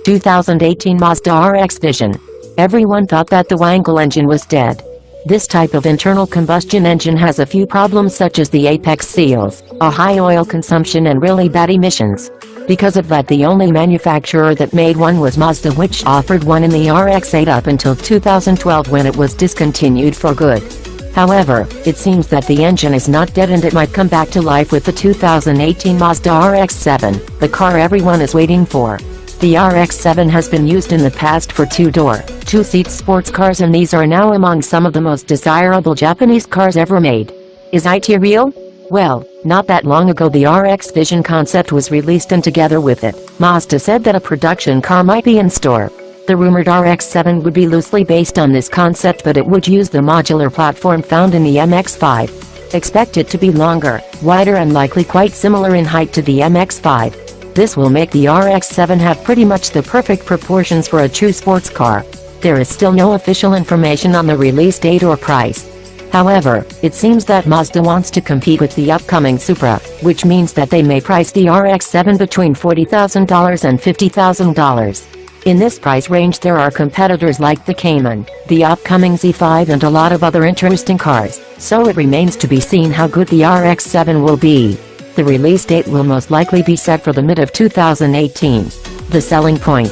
2018 Mazda RX Vision. Everyone thought that the Wankel engine was dead. This type of internal combustion engine has a few problems such as the apex seals, a high oil consumption and really bad emissions. Because of that, the only manufacturer that made one was Mazda, which offered one in the RX-8 up until 2012 when it was discontinued for good. However, it seems that the engine is not dead and it might come back to life with the 2018 Mazda RX-7, the car everyone is waiting for. The RX-7 has been used in the past for two-door, two-seat sports cars, and these are now among some of the most desirable Japanese cars ever made. Is IT real? Well, not that long ago the RX Vision concept was released, and together with it, Mazda said that a production car might be in store. The rumored RX-7 would be loosely based on this concept, but it would use the modular platform found in the MX-5. Expect it to be longer, wider and likely quite similar in height to the MX-5. This will make the RX-7 have pretty much the perfect proportions for a true sports car. There is still no official information on the release date or price. However, it seems that Mazda wants to compete with the upcoming Supra, which means that they may price the RX-7 between $40,000 and $50,000. In this price range there are competitors like the Cayman, the upcoming Z5 and a lot of other interesting cars, so it remains to be seen how good the RX-7 will be. The release date will most likely be set for the mid of 2018. The selling point.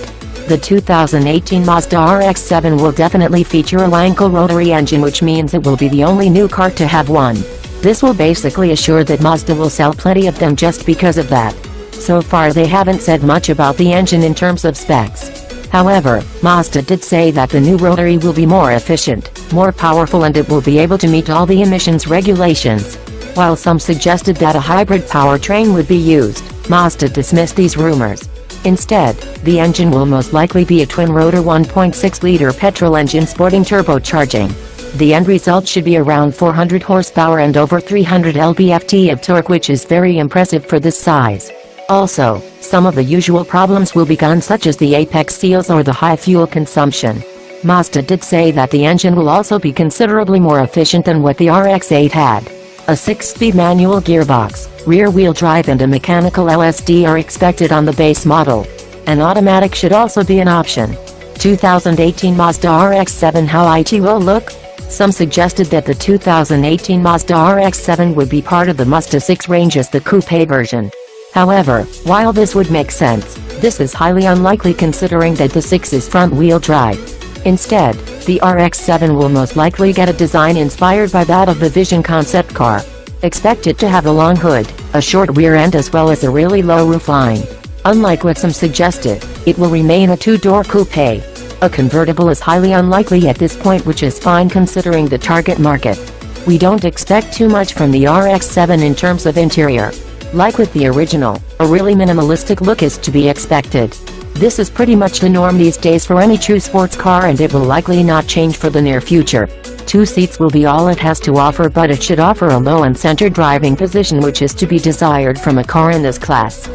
The 2018 Mazda RX-7 will definitely feature a Wankel rotary engine, which means it will be the only new car to have one. This will basically assure that Mazda will sell plenty of them just because of that. So far they haven't said much about the engine in terms of specs. However, Mazda did say that the new rotary will be more efficient, more powerful, and it will be able to meet all the emissions regulations. While some suggested that a hybrid powertrain would be used, Mazda dismissed these rumors. Instead, the engine will most likely be a twin-rotor 1.6-liter petrol engine sporting turbocharging. The end result should be around 400 horsepower and over 300 lb-ft of torque, which is very impressive for this size. Also, some of the usual problems will be gone, such as the apex seals or the high fuel consumption. Mazda did say that the engine will also be considerably more efficient than what the RX-8 had. A 6-speed manual gearbox, rear-wheel drive and a mechanical LSD are expected on the base model. An automatic should also be an option. 2018 Mazda RX-7, how IT will look? Some suggested that the 2018 Mazda RX-7 would be part of the Mazda 6 range as the coupe version. However, while this would make sense, this is highly unlikely considering that the 6 is front-wheel drive. Instead, the RX-7 will most likely get a design inspired by that of the Vision concept car. Expect it to have a long hood, a short rear end, as well as a really low roofline. Unlike what some suggested, it will remain a two-door coupe. A convertible is highly unlikely at this point, which is fine considering the target market. We don't expect too much from the RX-7 in terms of interior. Like with the original, a really minimalistic look is to be expected. This is pretty much the norm these days for any true sports car, and it will likely not change for the near future. 2 seats will be all it has to offer, but it should offer a low and centered driving position, which is to be desired from a car in this class.